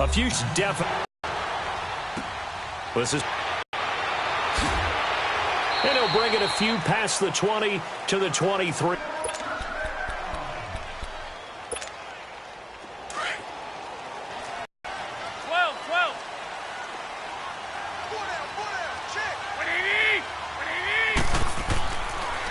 A few definite. This is. And he'll bring it a few past the 20 to the 23.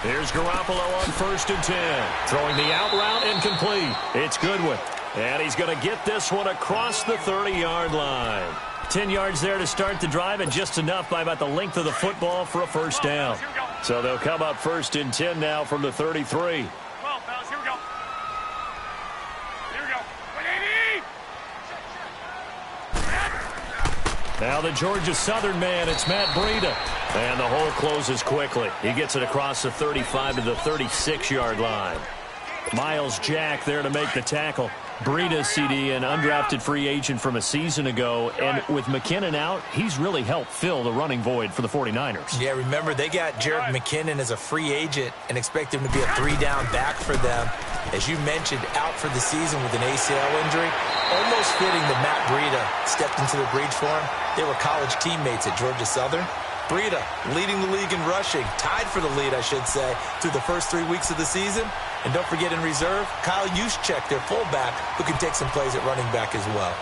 Here's Garoppolo on 1st and 10. Throwing the out route incomplete. It's Goodwin. And he's going to get this one across the 30-yard line. 10 yards there to start the drive, and just enough by about the length of the football for a first down. So they'll come up 1st and 10 now from the 33. Now the Georgia Southern man, it's Matt Breida. And the hole closes quickly. He gets it across the 35 to the 36-yard line. Miles Jack there to make the tackle. Breida, CD, an undrafted free agent from a season ago. And with McKinnon out, he's really helped fill the running void for the 49ers. Yeah, remember, they got Jerick McKinnon as a free agent and expect him to be a 3-down back for them. As you mentioned, out for the season with an ACL injury. Almost fitting that Matt Breida stepped into the breach for him. They were college teammates at Georgia Southern. Breida leading the league in rushing, tied for the lead, I should say, through the first 3 weeks of the season. And don't forget in reserve, Kyle Juszczyk, their fullback, who can take some plays at running back as well.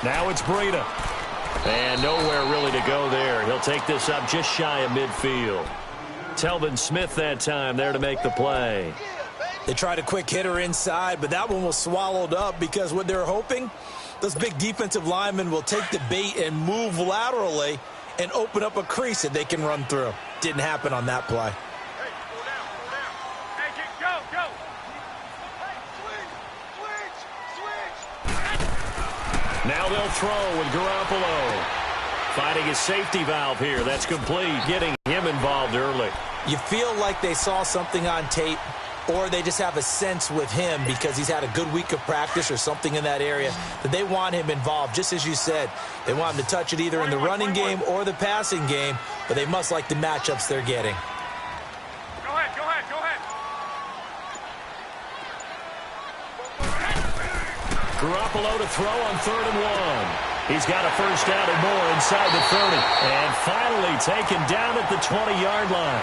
Now it's Breida. And nowhere really to go there. He'll take this up just shy of midfield. Telvin Smith that time there to make the play. They tried a quick hitter inside, but that one was swallowed up because what they're hoping, those big defensive linemen will take the bait and move laterally and open up a crease that they can run through. Didn't happen on that play. Now they'll throw with Garoppolo. Finding his safety valve here. That's complete. Getting him involved early. You feel like they saw something on tape, or they just have a sense with him because he's had a good week of practice or something in that area that they want him involved. Just as you said, they want him to touch it either in the running game or the passing game, but they must like the matchups they're getting. Go ahead. Garoppolo to throw on 3rd and 1. He's got a first down and more inside the 30. And finally taken down at the 20-yard line.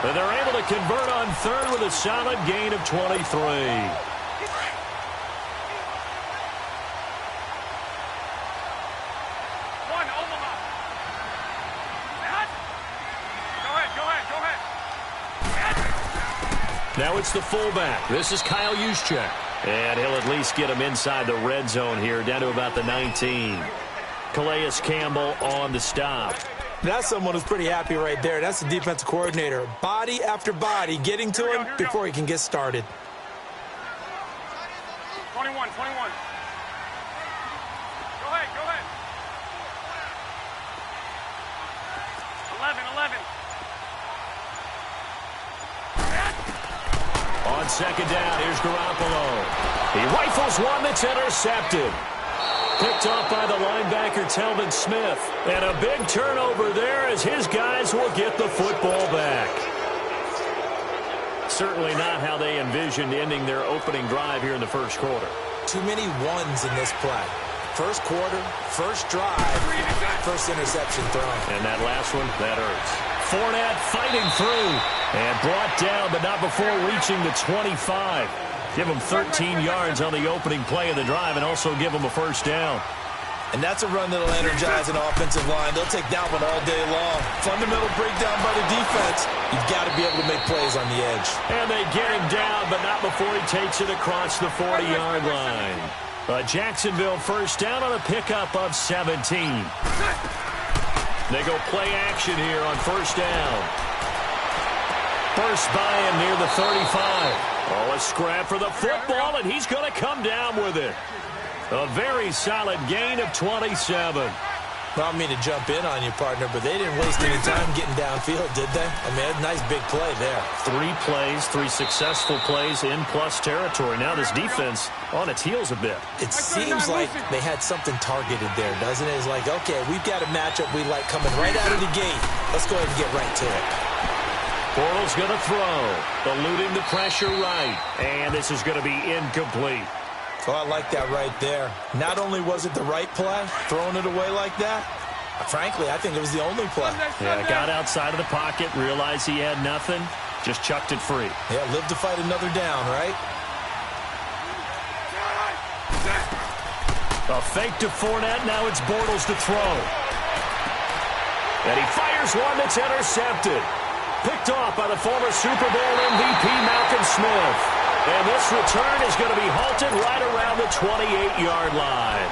And they're able to convert on 3rd with a solid gain of 23. Now it's the fullback. This is Kyle Juszczyk. And he'll at least get him inside the red zone here, down to about the 19. Calais Campbell on the stop. That's someone who's pretty happy right there. That's the defensive coordinator. Body after body getting to him before he can get started. 21. Go ahead. 11. On 2nd down, here's Garoppolo. He rifles one that's intercepted. Picked off by the linebacker, Telvin Smith. And a big turnover there as his guys will get the football back. Certainly not how they envisioned ending their opening drive here in the first quarter. Too many ones in this play. First quarter, first drive, first interception thrown. And that last one, that hurts. Fournette fighting through and brought down, but not before reaching the 25. Give him 13 yards on the opening play of the drive and also give him a first down. And that's a run that'll energize an offensive line. They'll take that one all day long. Fundamental breakdown by the defense. You've got to be able to make plays on the edge. And they get him down, but not before he takes it across the 40-yard line. A Jacksonville first down on a pickup of 17. They go play action here on first down. First by him near the 35. Oh, a scrap for the football, and he's going to come down with it. A very solid gain of 27. Well, I don't mean to jump in on you, partner, but they didn't waste any time getting downfield, did they? I mean, a nice big play there. 3 plays, 3 successful plays in plus territory. Now this defense on its heels a bit. It seems like they had something targeted there, doesn't it? It's like, okay, we've got a matchup we like coming right out of the gate. Let's go ahead and get right to it. Bortles going to throw, eluding the pressure right, and this is going to be incomplete. Oh, I like that right there. Not only was it the right play, throwing it away like that, frankly, I think it was the only play. Yeah, got outside of the pocket, realized he had nothing, just chucked it free. Yeah, live to fight another down, right? A fake to Fournette, now it's Bortles to throw. And he fires one that's intercepted. Picked off by the former Super Bowl MVP Malcolm Smith. And this return is going to be halted right around the 28-yard line.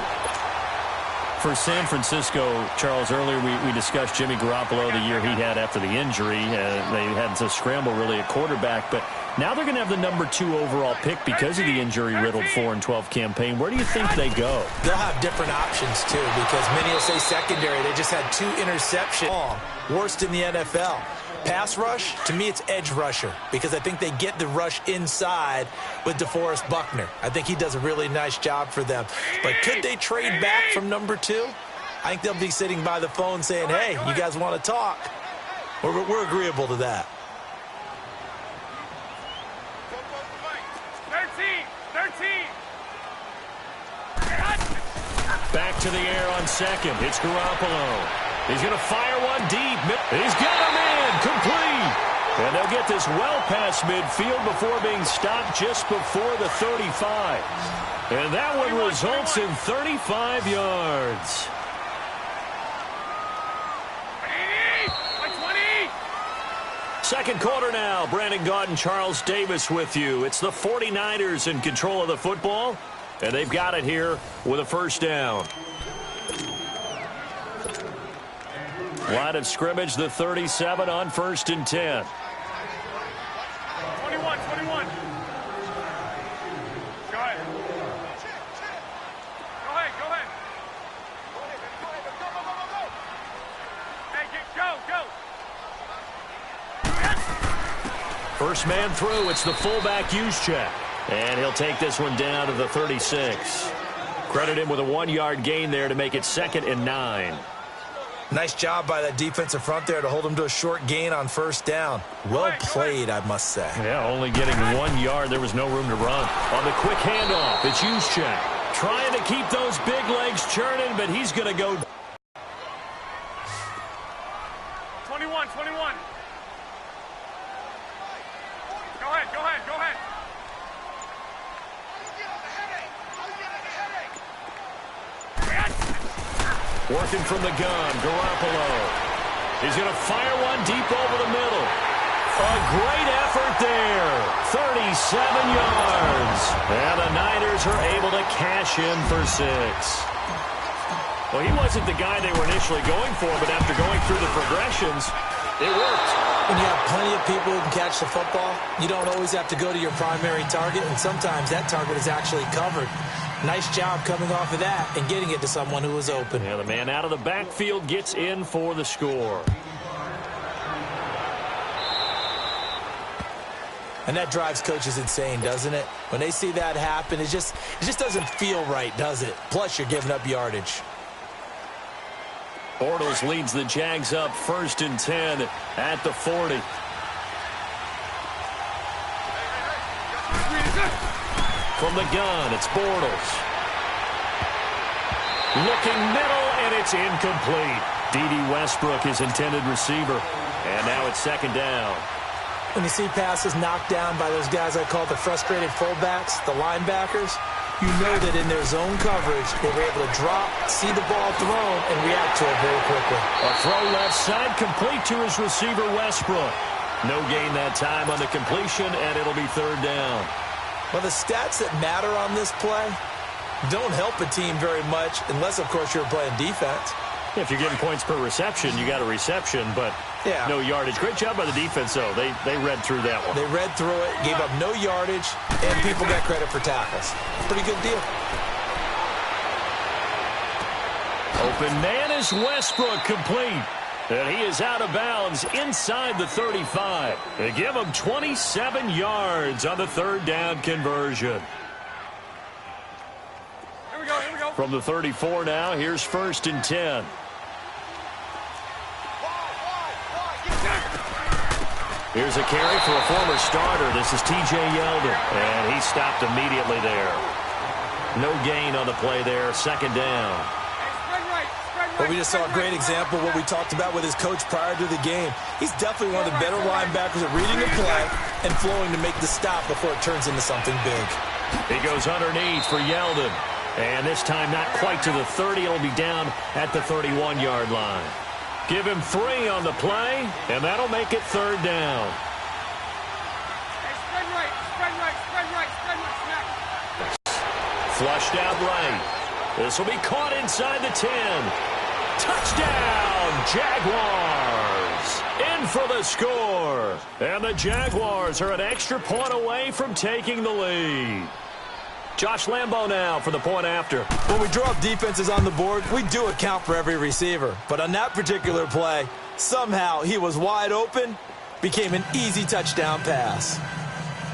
For San Francisco, Charles, earlier we discussed Jimmy Garoppolo, the year he had after the injury. They had to scramble really at quarterback. But now they're going to have the number 2 overall pick because of the injury-riddled 4-12 campaign. Where do you think they go? They'll have different options, too, because many will say secondary. They just had 2 interceptions. Worst in the NFL. Pass rush, to me, it's edge rusher because I think they get the rush inside with DeForest Buckner. I think he does a really nice job for them. But could they trade back from number 2? I think they'll be sitting by the phone saying, hey, you guys want to talk? We're agreeable to that. 13. Back to the air on second. It's Garoppolo. He's going to fire one deep. He's got him in. Complete. And they'll get this well past midfield before being stopped just before the 35. And that one results in 35 yards. 20. Second quarter now. Brandon Gaudin and Charles Davis with you. It's the 49ers in control of the football. And they've got it here with a first down. Line of scrimmage, the 37 on 1st and 10. 21. Go ahead. Go ahead. Hey, go. First man through, it's the fullback Juszczyk. And he'll take this one down to the 36. Credit him with a 1-yard gain there to make it 2nd and 9. Nice job by that defensive front there to hold him to a short gain on first down. Well played, I must say. Yeah, only getting 1 yard. There was no room to run. On the quick handoff, it's Juszczyk. Trying to keep those big legs churning, but he's going to go. 21. Go ahead. Working from the gun, Garoppolo. He's going to fire one deep over the middle. A great effort there. 37 yards. And the Niners are able to cash in for 6. Well, he wasn't the guy they were initially going for, but after going through the progressions, it worked. When you have plenty of people who can catch the football, you don't always have to go to your primary target, and sometimes that target is actually covered. Nice job coming off of that and getting it to someone who was open. Yeah, the man out of the backfield gets in for the score. And that drives coaches insane, doesn't it? When they see that happen, it just doesn't feel right, does it? Plus, you're giving up yardage. Bortles leads the Jags up 1st and 10 at the 40. From the gun, it's Bortles. Looking middle, and it's incomplete. D.D. Westbrook, his intended receiver. And now it's 2nd down. When you see passes knocked down by those guys I call the frustrated fullbacks, the linebackers, you know that in their zone coverage, they were able to drop, see the ball thrown, and react to it very quickly. A throw left side, complete to his receiver, Westbrook. No gain that time on the completion, and it'll be 3rd down. Well, the stats that matter on this play don't help a team very much unless, of course, you're playing defense. If you're getting points per reception, you got a reception, but no yardage. Great job by the defense, though. They read through that one. They read through it, gave up no yardage, and people got credit for tackles. Pretty good deal. Open man is Westbrook, complete. And he is out of bounds inside the 35. They give him 27 yards on the third down conversion. Here we go, here we go. From the 34 now, here's 1st and 10. Here's a carry for a former starter. This is T.J. Yeldon, and he stopped immediately there. No gain on the play there, 2nd down. Well, we just saw a great example of what we talked about with his coach prior to the game. He's definitely one of the better linebackers at reading the play and flowing to make the stop before it turns into something big. He goes underneath for Yeldon, and this time not quite to the 30. It'll be down at the 31-yard line. Give him 3 on the play, and that'll make it 3rd down. Spread right, spread right, spread right, spread right, snap. Flushed out right. This will be caught inside the 10. Touchdown, Jaguars! In for the score. And the Jaguars are an extra point away from taking the lead. Josh Lambo now for the point after. When we draw up defenses on the board, we do account for every receiver. But on that particular play, somehow he was wide open, became an easy touchdown pass.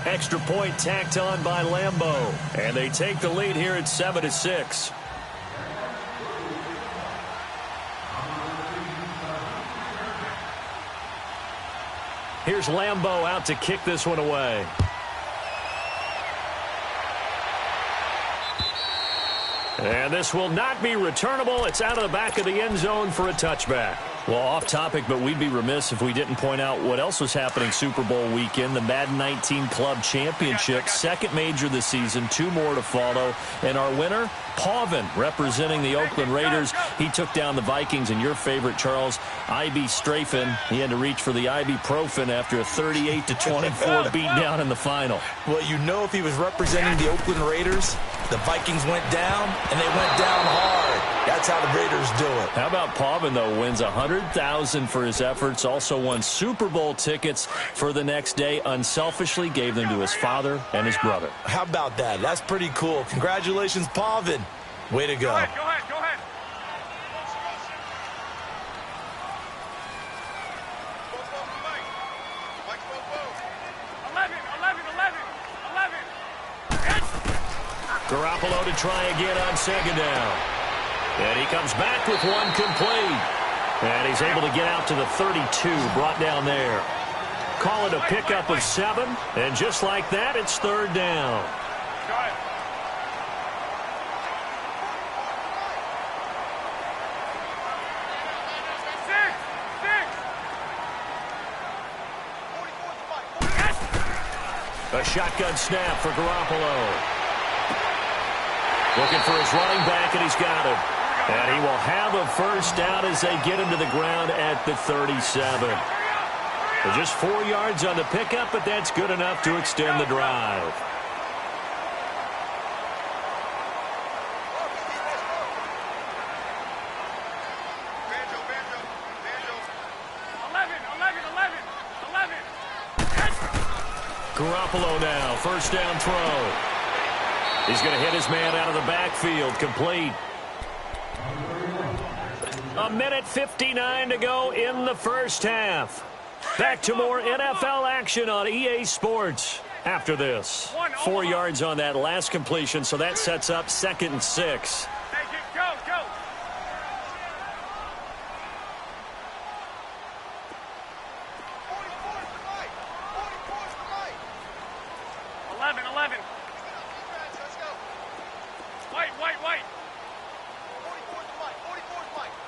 Extra point tacked on by Lambo. And they take the lead here at 7-6. Here's Lambo out to kick this one away. And this will not be returnable. It's out of the back of the end zone for a touchback. Well, off topic, but we'd be remiss if we didn't point out what else was happening Super Bowl weekend. The Madden 19 Club Championship, second major this season, 2 more to follow. And our winner, Pavin, representing the Oakland Raiders. He took down the Vikings, and your favorite, Charles, IB Strafen. He had to reach for the ibuprofen after a 38-24 beatdown in the final. Well, you know, if he was representing the Oakland Raiders, the Vikings went down, and they went down hard. That's how the Raiders do it. How about Pavin, though, wins $100,000 for his efforts, also won Super Bowl tickets for the next day, unselfishly gave them to his father and his brother. How about that? That's pretty cool. Congratulations, Pavin. Way to go. Go ahead, go ahead, go ahead. 11. Garoppolo to try again on 2nd down. And he comes back with one complete. And he's able to get out to the 32, brought down there. Call it a pickup of 7. And just like that, it's 3rd down. Go ahead. A shotgun snap for Garoppolo. Looking for his running back, and he's got him. And he will have a 1st down as they get him to the ground at the 37. So just 4 yards on the pickup, but that's good enough to extend the drive. Garoppolo now, 1st down throw. He's going to hit his man out of the backfield, complete. 1:59 to go in the 1st half. Back to more NFL action on EA Sports after this. 4 yards on that last completion, so that sets up 2nd and 6. Take it, go, go. 11. White. 44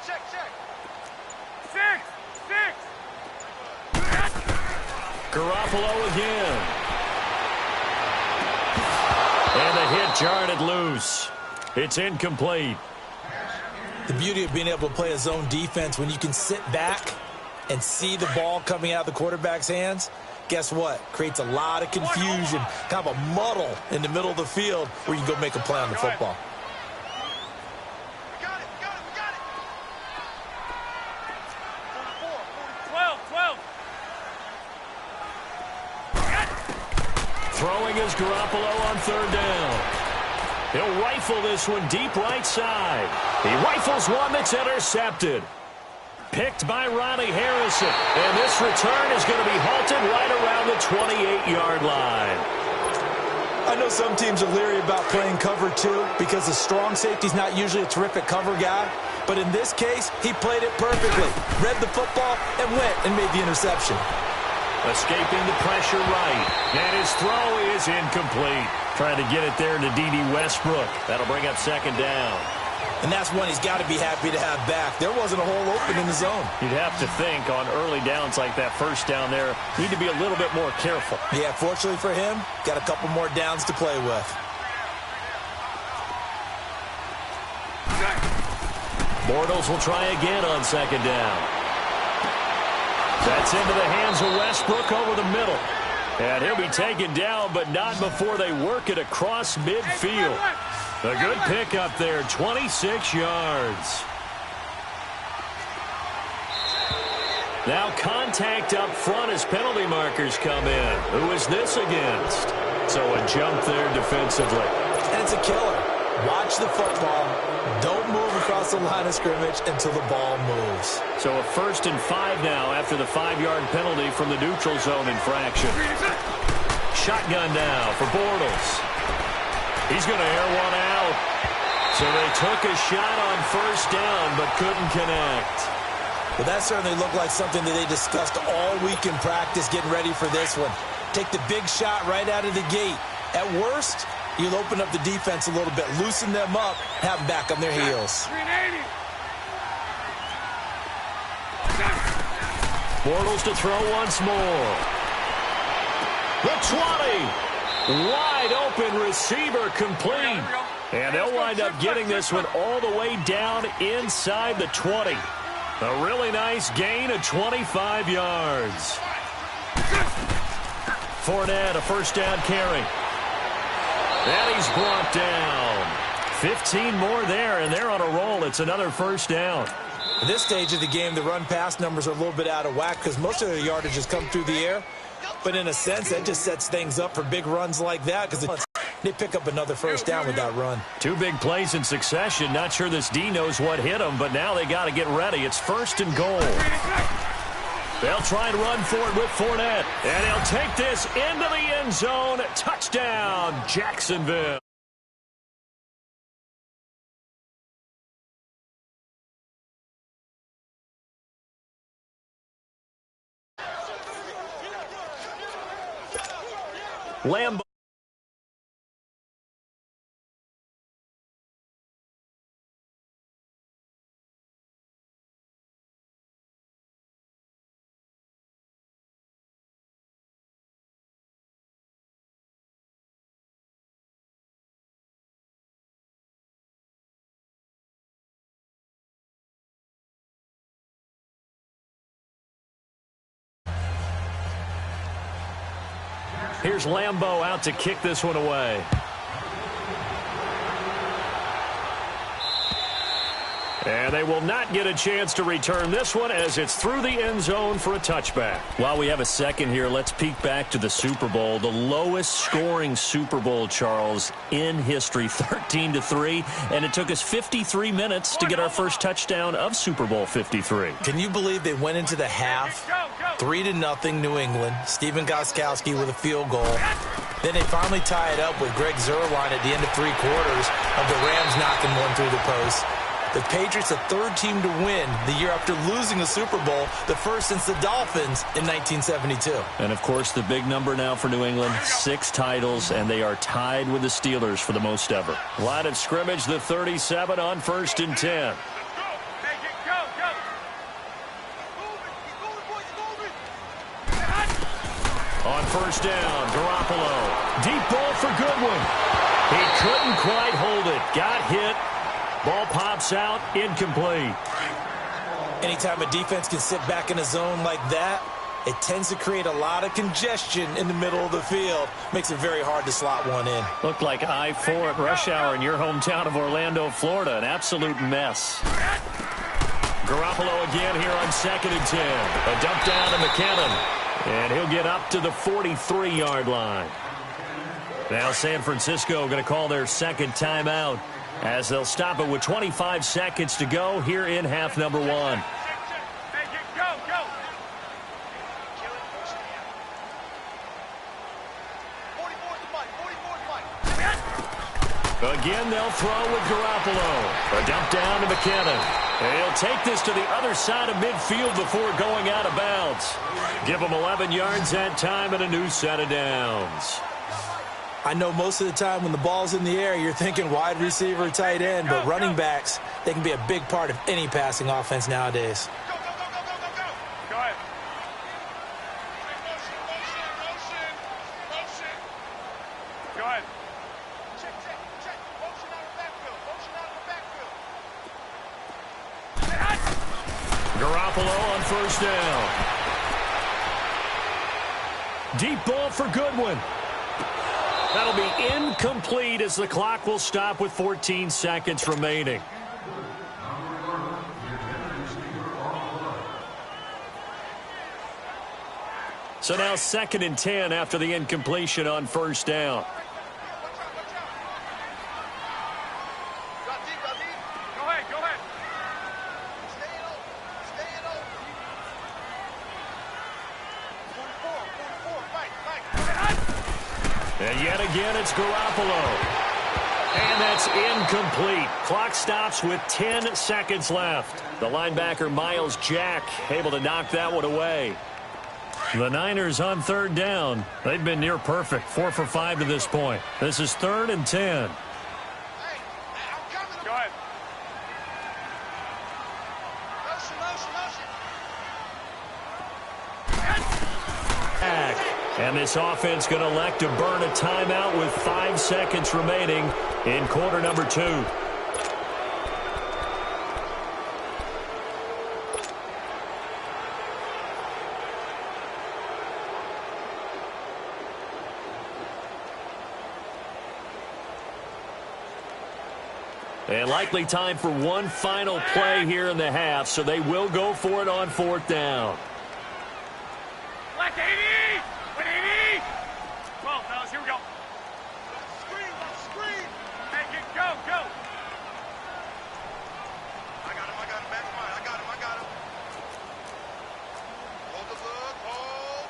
check. 6. Garoppolo again. And the hit jarred it loose. It's incomplete. The beauty of being able to play a zone defense when you can sit back and see the ball coming out of the quarterback's hands, guess what? Creates a lot of confusion, kind of a muddle in the middle of the field where you can go make a play on the football. We got it. 12. Throwing is Garoppolo on 3rd down. He'll rifle this one deep right side. He rifles one that's intercepted. Picked by Ronnie Harrison. And this return is going to be halted right around the 28-yard line. I know some teams are leery about playing cover 2 because the strong safety's not usually a terrific cover guy. But in this case, he played it perfectly. Read the football and went and made the interception. Escaping the pressure right. And his throw is incomplete. Trying to get it there to D.D. Westbrook. That'll bring up second down. And that's one he's got to be happy to have back. There wasn't a hole open in the zone. You'd have to think on early downs like that first down there, need to be a little bit more careful. Yeah, fortunately for him, got a couple more downs to play with. Bortles will try again on second down. That's into the hands of Westbrook over the middle. And he'll be taken down, but not before they work it across midfield. A good pickup there, 26 yards. Now contact up front as penalty markers come in. Who is this against? So a jump there defensively. And it's a killer. Watch the football. Don't move across the line of scrimmage until the ball moves. So a 1st and 5 now after the 5-yard penalty from the neutral zone infraction. Shotgun now for Bortles. He's going to air one out. So they took a shot on 1st down but couldn't connect. Well, that certainly looked like something that they discussed all week in practice getting ready for this one. Take the big shot right out of the gate. At worst, you'll open up the defense a little bit, loosen them up, have them back on their heels. Bortles to throw once more. The 20. Wide open receiver complete. And they'll wind up getting this one all the way down inside the 20. A really nice gain of 25 yards. Fournette, a 1st down carry. And he's brought down. 15 more there, and they're on a roll. It's another 1st down. At this stage of the game, the run-pass numbers are a little bit out of whack because most of their yardage has come through the air. But in a sense, that just sets things up for big runs like that because they pick up another 1st down with that run. 2 big plays in succession. Not sure this D knows what hit him, but now they got to get ready. It's 1st and goal. They'll try and run for it with Fournette. And he'll take this into the end zone. Touchdown, Jacksonville. Lambo. Here's Lambo out to kick this one away. And they will not get a chance to return this one as it's through the end zone for a touchback. While we have a second here, let's peek back to the Super Bowl. The lowest scoring Super Bowl, Charles, in history, 13-3. And it took us 53 minutes to get our first touchdown of Super Bowl 53. Can you believe they went into the half, 3-0 New England, Stephen Gostkowski with a field goal. Then they finally tie it up with Greg Zuerlein at the end of 3 quarters of the Rams knocking one through the post. The Patriots, the 3rd team to win the year after losing a Super Bowl, the first since the Dolphins in 1972. And, of course, the big number now for New England, 6 titles, and they are tied with the Steelers for the most ever. Line of scrimmage, the 37 on 1st and 10. On 1st down, Garoppolo. Deep ball for Goodwin. He couldn't quite hold it. Got hit. Ball pops out, incomplete. Anytime a defense can sit back in a zone like that, it tends to create a lot of congestion in the middle of the field. Makes it very hard to slot one in. Looked like I-4 at rush hour in your hometown of Orlando, Florida. An absolute mess. Garoppolo again here on 2nd and 10. A dump down to McKinnon. And he'll get up to the 43-yard line. Now San Francisco going to call their second timeout as they'll stop it with 25 seconds to go here in half number one. Again, they'll throw with Garoppolo. A dump down to McKinnon. He'll take this to the other side of midfield before going out of bounds. Give him 11 yards that time and a new set of downs. I know most of the time when the ball's in the air, you're thinking wide receiver, tight end, but running backs, they can be a big part of any passing offense nowadays. Go ahead. Go ahead. Check. Motion out of the backfield. Garoppolo on first down. Deep ball for Goodwin. That'll be incomplete as the clock will stop with 14 seconds remaining. So now 2nd and 10 after the incompletion on first down. Go ahead. Stay in open. 44, fight. And yet again, it's Garoppolo. And that's incomplete. Clock stops with 10 seconds left. The linebacker, Miles Jack, able to knock that one away. The Niners on third down. They've been near perfect, 4 for 5 to this point. This is 3rd and 10. Go ahead. Back. And this offense going to elect to burn a timeout with 5 seconds remaining in quarter number 2. And likely time for one final play here in the half, so they will go for it on 4th down. Left 80! 80! 12, fellas, here we go. Screen! Make it go! I got him, back line. I got him. Hold the look, hold.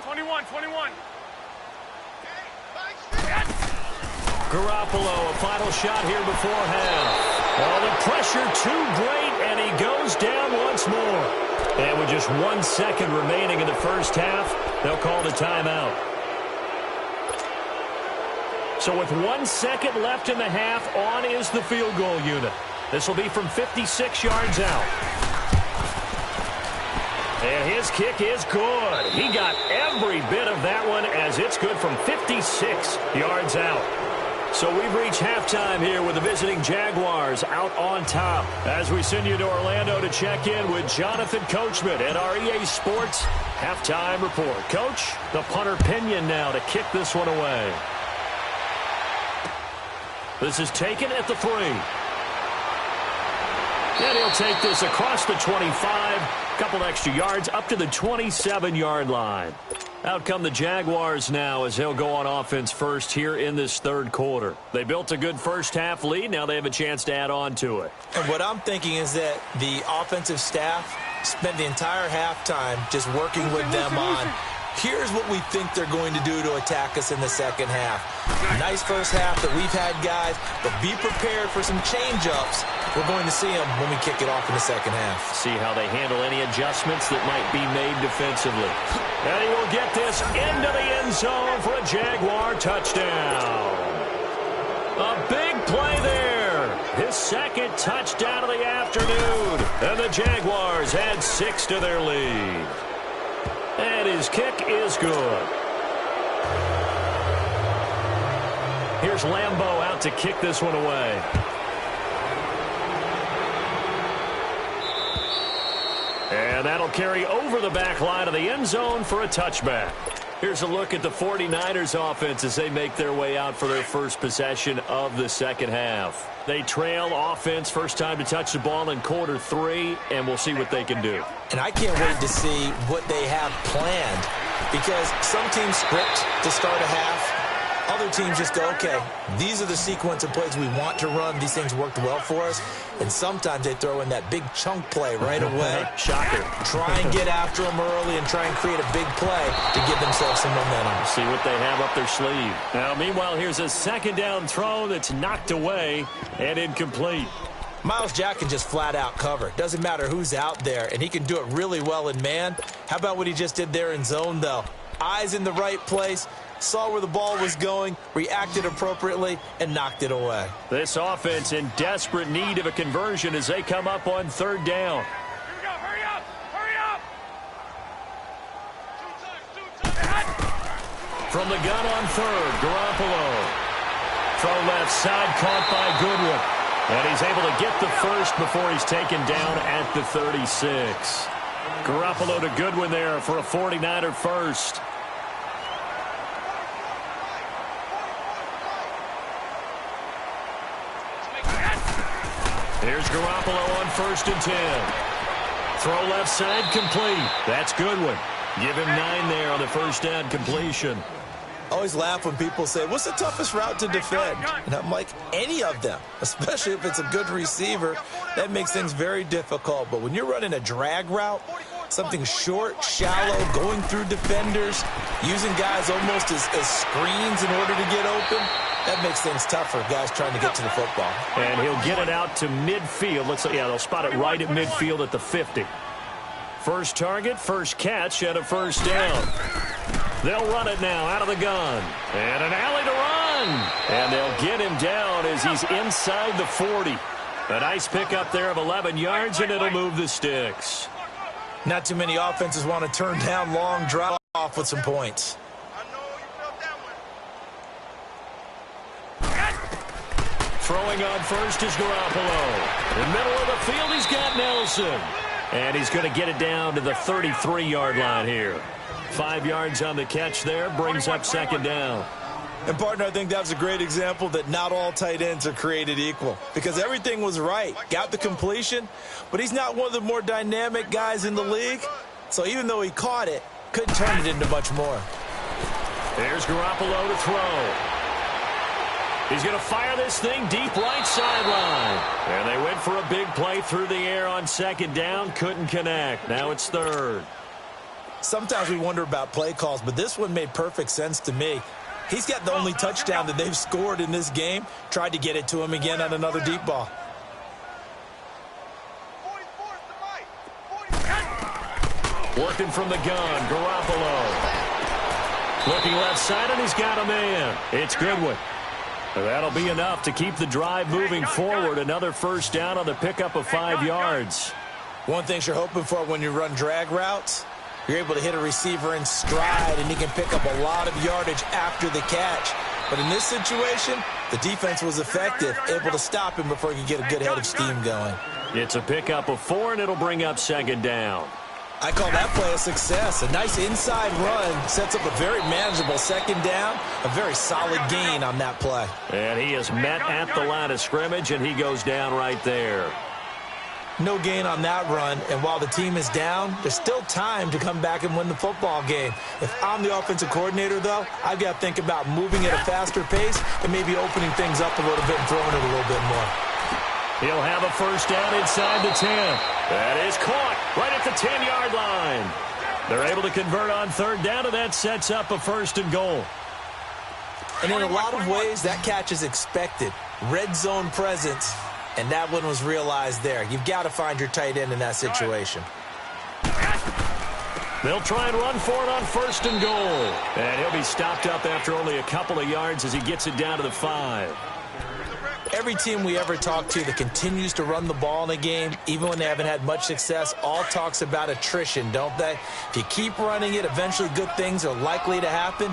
21. Yes! Garoppolo, a final shot here before half. Oh, the pressure too great, and he goes down once more. And with just 1 second remaining in the first half, they'll call the timeout. So with 1 second left in the half, on is the field goal unit. This will be from 56 yards out. And his kick is good. He got every bit of that one as it's good from 56 yards out. So we've reached halftime here with the visiting Jaguars out on top. As we send you to Orlando to check in with Jonathan Coachman at our EA Sports Halftime Report. Coach, the punter Pinion now to kick this one away. This is taken at the 3. And he'll take this across the 25. Couple extra yards up to the 27-yard line. Out come the Jaguars now as they'll go on offense first here in this 3rd quarter. They built a good first half lead. Now they have a chance to add on to it. And what I'm thinking is that the offensive staff spent the entire halftime just working with them on, here's what we think they're going to do to attack us in the second half. Nice first half that we've had, guys, but be prepared for some change-ups. We're going to see them when we kick it off in the second half. See how they handle any adjustments that might be made defensively. And he will get this into the end zone for a Jaguar touchdown. A big play there. His 2nd touchdown of the afternoon. And the Jaguars add 6 to their lead. And his kick is good. Here's Lambeau out to kick this one away. And that'll carry over the back line of the end zone for a touchback. Here's a look at the 49ers offense as they make their way out for their first possession of the second half. They trail offense first time to touch the ball in quarter 3, and we'll see what they can do. And I can't wait to see what they have planned, because some teams script to start a half, Other teams just go, okay, these are the sequence of plays we want to run. These things worked well for us. And sometimes they throw in that big chunk play right away. Shocker. Try and get after them early and try and create a big play to give themselves some momentum. See what they have up their sleeve. Now, meanwhile, here's a second down throw that's knocked away and incomplete. Myles Jack can just flat out cover. Doesn't matter who's out there, and he can do it really well in man. How about what he just did there in zone, though? Eyes in the right place, saw where the ball was going, reacted appropriately, and knocked it away. This offense in desperate need of a conversion as they come up on third down. Here we go. Hurry up. Hurry up. From the gun on third, Garoppolo. Throw left side, caught by Goodwin. And he's able to get the first before he's taken down at the 36. Garoppolo to Goodwin there for a 49er first. Here's Garoppolo on 1st and 10. Throw left side, complete. That's Goodwin. Give him 9 there on the first down completion. I always laugh when people say, what's the toughest route to defend? And I'm like, any of them, especially if it's a good receiver. That makes things very difficult. But when you're running a drag route, something short, shallow, going through defenders, using guys almost as screens in order to get open, that makes things tough for guys trying to get to the football. And he'll get it out to midfield. They'll spot it right at midfield at the 50. First target, first catch, and a first down. They'll run it now out of the gun. And an alley to run. And they'll get him down as he's inside the 40. A nice pickup there of 11 yards, and it'll move the sticks. Not too many offenses want to turn down long drive off with some points. Throwing on first is Garoppolo. In the middle of the field, he's got Nelson. And he's going to get it down to the 33-yard line here. 5 yards on the catch there, brings up second down. And, partner, I think that's a great example that not all tight ends are created equal. Because everything was right. Got the completion, but he's not one of the more dynamic guys in the league. So even though he caught it, couldn't turn it into much more. There's Garoppolo to throw. He's going to fire this thing deep right sideline. And they went for a big play through the air on second down. Couldn't connect. Now it's third. Sometimes we wonder about play calls, but this one made perfect sense to me. He's got the only touchdown that they've scored in this game. Tried to get it to him again on another deep ball. Working from the gun, Garoppolo. Looking left side, and he's got a man. It's Goodwin. That'll be enough to keep the drive moving forward. Another first down on the pickup of 5 yards. One thing you're hoping for when you run drag routes, you're able to hit a receiver in stride, and he can pick up a lot of yardage after the catch. But in this situation, the defense was effective, able to stop him before he could get a good head of steam going. It's a pickup of 4, and it'll bring up second down. I call that play a success. A nice inside run sets up a very manageable second down, a very solid gain on that play. And he is met at the line of scrimmage, and he goes down right there. No gain on that run, and while the team is down, there's still time to come back and win the football game. If I'm the offensive coordinator, though, I've got to think about moving at a faster pace and maybe opening things up a little bit and throwing it a little bit more. He'll have a first down inside the 10. That is caught right at the 10-yard line. They're able to convert on third down, and that sets up a first and goal. And in a lot of ways, that catch is expected. Red zone presence. And that one was realized there. You've got to find your tight end in that situation. They'll try and run for it on first and goal. And he'll be stopped up after only a couple of yards as he gets it down to the 5. Every team we ever talk to that continues to run the ball in a game, even when they haven't had much success, all talks about attrition, don't they? If you keep running it, eventually good things are likely to happen.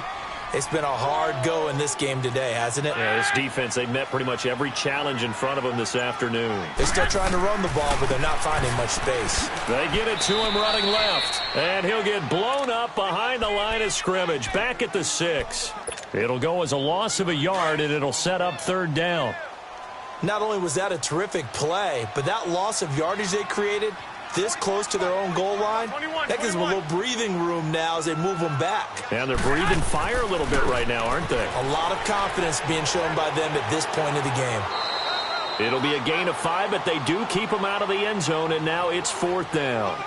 It's been a hard go in this game today, hasn't it? Yeah, this defense, they've met pretty much every challenge in front of them this afternoon. They're still trying to run the ball, but they're not finding much space. They get it to him running left, and he'll get blown up behind the line of scrimmage, back at the 6. It'll go as a loss of a yard, and it'll set up third down. Not only was that a terrific play, but that loss of yardage they created this close to their own goal line, that gives them a little breathing room now as they move them back. And they're breathing fire a little bit right now, aren't they? A lot of confidence being shown by them at this point of the game. It'll be a gain of 5, but they do keep them out of the end zone, and now it's 4th down.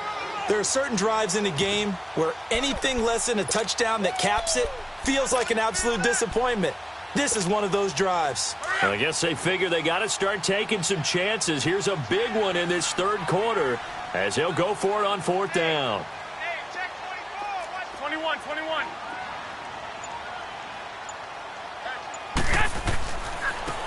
There are certain drives in the game where anything less than a touchdown that caps it feels like an absolute disappointment. This is one of those drives. I guess they figure they got to start taking some chances. Here's a big one in this third quarter as they'll go for it on 4th down. Hey, check 24. 21.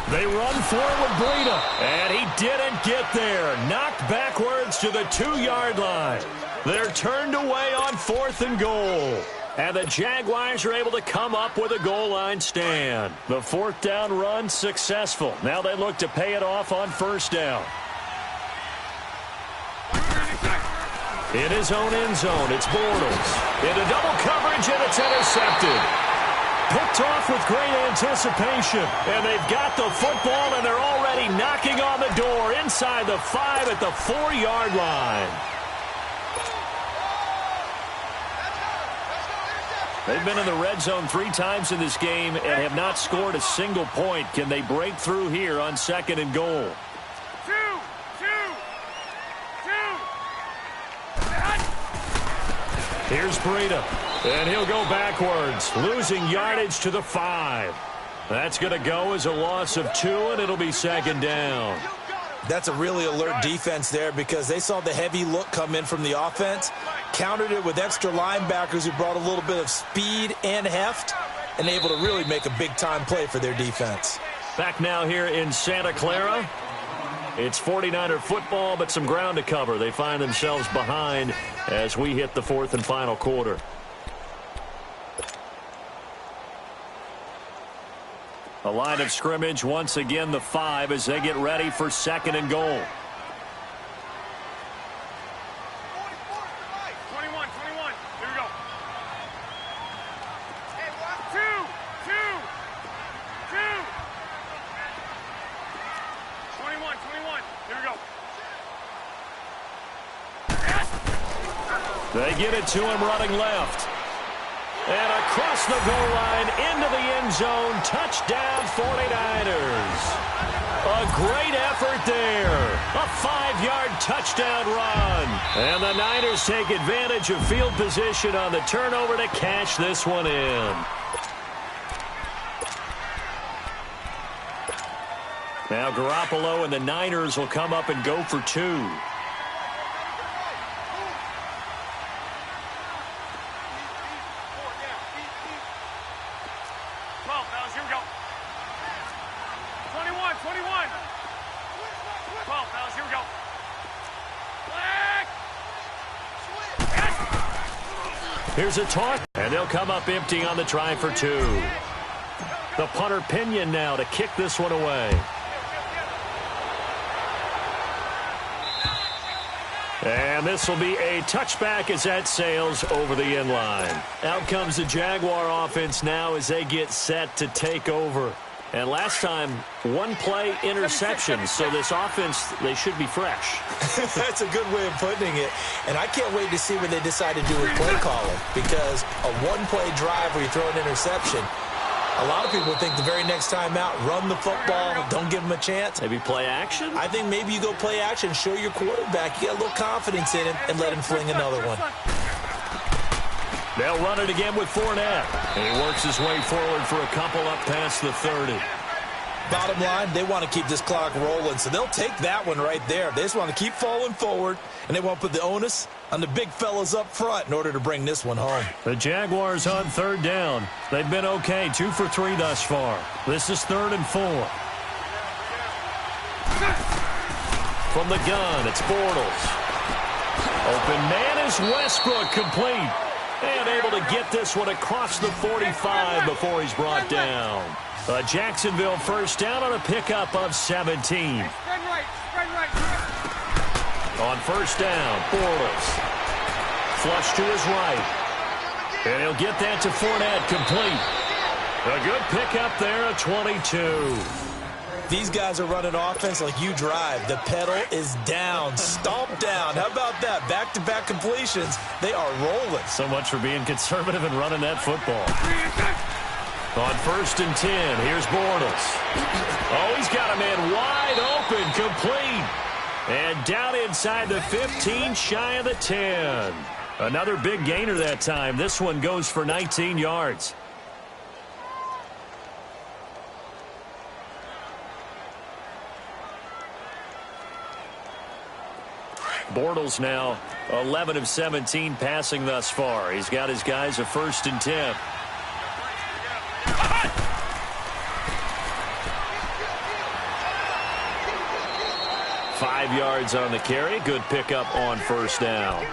They run for it with Breida, and he didn't get there. Knocked backwards to the 2-yard line. They're turned away on 4th and goal. And the Jaguars are able to come up with a goal line stand. The 4th down run successful. Now they look to pay it off on 1st down. In his own end zone, it's Bortles. Into double coverage, and it's intercepted. Picked off with great anticipation. And they've got the football, and they're already knocking on the door inside the 5 at the 4-yard line. They've been in the red zone 3 times in this game and have not scored a single point. Can they break through here on 2nd and goal? Here's Breida, and he'll go backwards, losing yardage to the 5. That's going to go as a loss of 2, and it'll be 2nd down. That's a really alert defense there because they saw the heavy look come in from the offense, countered it with extra linebackers who brought a little bit of speed and heft, and able to really make a big-time play for their defense. Back now here in Santa Clara. It's 49er football, but some ground to cover. They find themselves behind as we hit the 4th and final quarter. A line of scrimmage, once again the 5 as they get ready for 2nd and goal. 21. Here we go. 2. 21. Here we go. They get it to him running left. And across the goal line into the end zone. Touchdown 49ers. A great effort there. A 5-yard touchdown run. And the Niners take advantage of field position on the turnover to cash this one in. Now Garoppolo and the Niners will come up and go for 2. Here's a toss, and they'll come up empty on the try for 2. The punter Pinion now to kick this one away. And this will be a touchback as that sails over the end line. Out comes the Jaguar offense now as they get set to take over. And last time, 1-play interception. So this offense, they should be fresh. That's a good way of putting it. And I can't wait to see what they decide to do with play calling. Because a 1-play drive where you throw an interception, a lot of people think the very next time out, run the football, don't give them a chance. Maybe play action? I think maybe you go play action, show your quarterback you got a little confidence in him, and let him fling another one. They'll run it again with Fournette. And he works his way forward for a couple up past the 30. Bottom line, they want to keep this clock rolling, so they'll take that one right there. They just want to keep falling forward, and they want to put the onus on the big fellas up front in order to bring this one home. The Jaguars on 3rd down. They've been okay, 2 for 3 thus far. This is 3rd and 4. From the gun, it's Bortles. Open man is Westbrook, complete. And able to get this one across the 45 before he's brought down. A Jacksonville first down on a pickup of 17. Spread right. On 1st down, Bortles. Flush to his right. And he'll get that to Fournette, complete. A good pickup there, a 22. These guys are running offense like you drive. The pedal is down, stomp down. How about that? Back-to-back completions. They are rolling. So much for being conservative and running that football. On 1st and 10, here's Bortles. Oh, he's got a man wide open, complete. And down inside the 15, shy of the 10. Another big gainer that time. This one goes for 19 yards. Bortles now 11 of 17 passing thus far. He's got his guys a 1st and 10. Five yards on the carry. Good pickup on 1st down.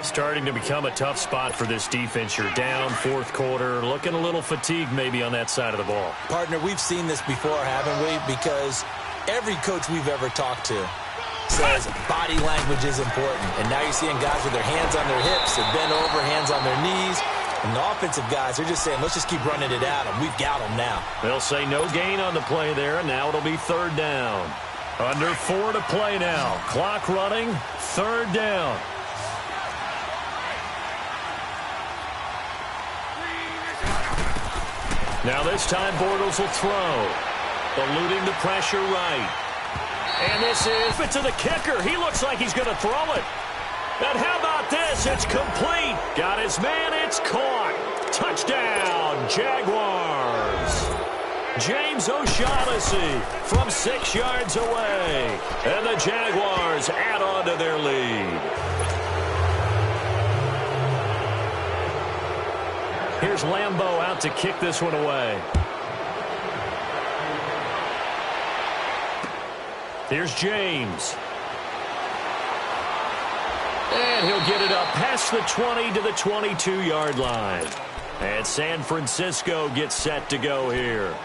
Starting to become a tough spot for this defense. You're down 4th quarter. Looking a little fatigued maybe on that side of the ball. Partner, we've seen this before, haven't we? Because every coach we've ever talked to says body language is important. And now you're seeing guys with their hands on their hips and bent over, hands on their knees. And the offensive guys are just saying, let's just keep running it at them. We've got them now. They'll say no gain on the play there, and now it'll be 3rd down. Under 4 to play now. Clock running, 3rd down. Now this time Bortles will throw. Eluding the pressure right. And this is to the kicker. He looks like he's going to throw it. And how about this? It's complete. Got his man. It's caught. Touchdown, Jaguars. James O'Shaughnessy from 6 yards away. And the Jaguars add on to their lead. Here's Lambeau out to kick this one away. Here's James. And he'll get it up past the 20 to the 22-yard line. And San Francisco gets set to go here.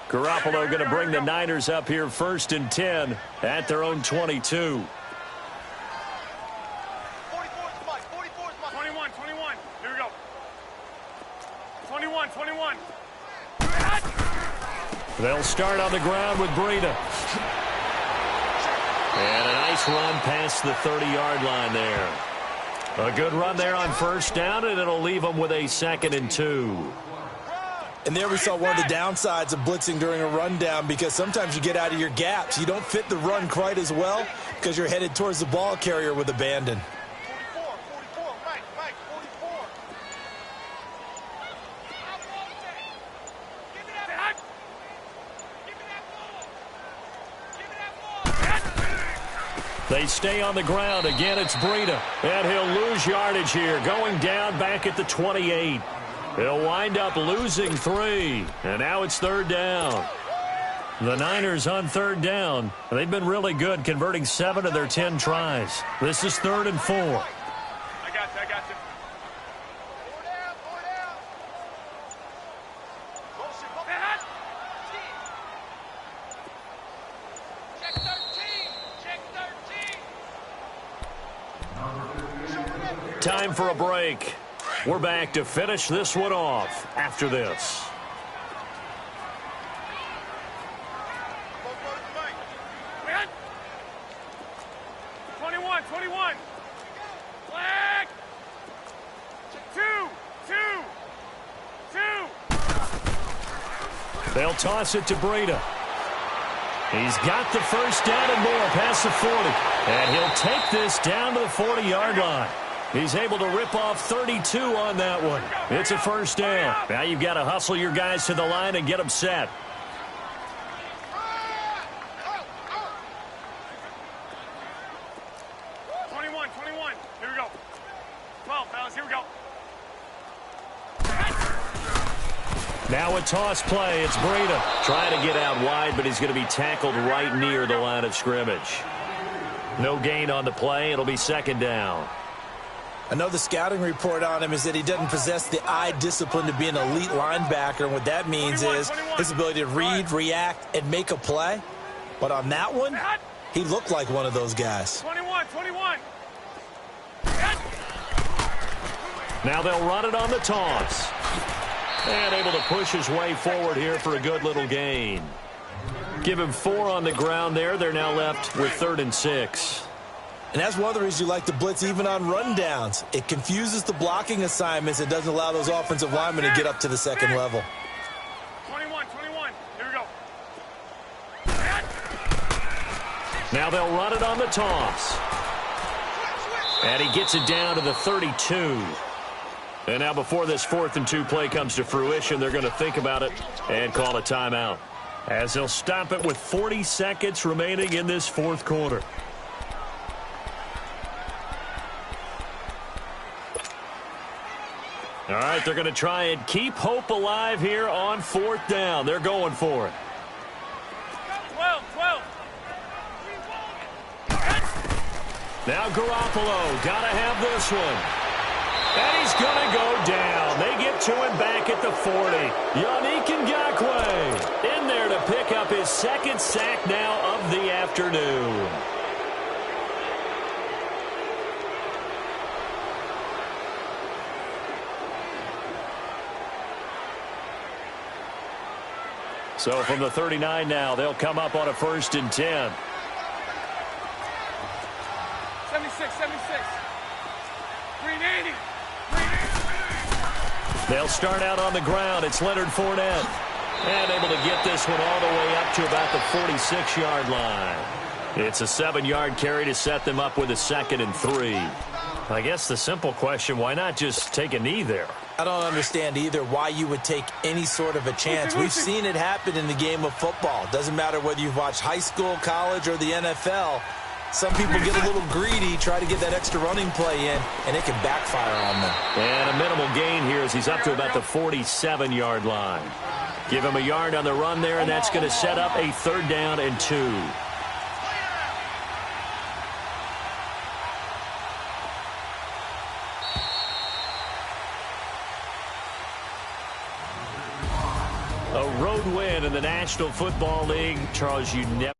Garoppolo going to bring the Niners up here 1st and 10 at their own 22. 21. Here we go. 21. They'll start on the ground with Breida. And a nice run past the 30-yard line there. A good run there on 1st down, and it'll leave them with a 2nd and 2. And there we saw one of the downsides of blitzing during a rundown, because sometimes you get out of your gaps. You don't fit the run quite as well because you're headed towards the ball carrier with abandon. 44, Mike, 44. Give me that ball. They stay on the ground. Again, it's Breida. And he'll lose yardage here. Going down back at the 28. He'll wind up losing 3. And now it's 3rd down. The Niners on 3rd down. They've been really good, converting 7 of their 10 tries. This is 3rd and 4. I got you. Four down. Check 13. Time for a break. We're back to finish this one off after this. Man. 21. Flag. 2. They'll toss it to Breida. He's got the 1st down and more past the 40. And he'll take this down to the 40-yard line. He's able to rip off 32 on that one. It's a 1st down. Now you've got to hustle your guys to the line and get them set. Here we go. 12, fellas. Here we go. Now a toss play. It's Breida trying to get out wide, but he's going to be tackled right near the line of scrimmage. No gain on the play. It'll be 2nd down. I know the scouting report on him is that he doesn't possess the eye discipline to be an elite linebacker. And what that means is his ability to read, react, and make a play. But on that one, He looked like one of those guys. 21. Now they'll run it on the toss. And able to push his way forward here for a good little gain. Give him 4 on the ground there. They're now left with 3rd and 6. And that's one of the reasons you like to blitz even on rundowns. It confuses the blocking assignments. It doesn't allow those offensive linemen to get up to the second level. 21. Here we go. Now they'll run it on the toss. And he gets it down to the 32. And now before this 4th and 2 play comes to fruition, they're going to think about it and call a timeout, as they'll stop it with 40 seconds remaining in this 4th quarter. All right, they're going to try and keep hope alive here on 4th down. They're going for it. 12. Now Garoppolo, got to have this one. And he's going to go down. They get to him back at the 40. Yannick Ngakoue in there to pick up his 2nd sack now of the afternoon. So from the 39 now, they'll come up on a 1st and 10. 76. 380. They'll start out on the ground. It's Leonard Fournette. And able to get this one all the way up to about the 46-yard line. It's a 7-yard carry to set them up with a 2nd and 3. I guess the simple question, why not just take a knee there? I don't understand either why you would take any sort of a chance. We've seen it happen in the game of football. Doesn't matter whether you've watched high school, college, or the NFL. Some people get a little greedy, try to get that extra running play in, and it can backfire on them. And a minimal gain here as he's up to about the 47-yard line. Give him a yard on the run there, and that's going to set up a 3rd down and 2. A road win in the National Football League. Charles, you never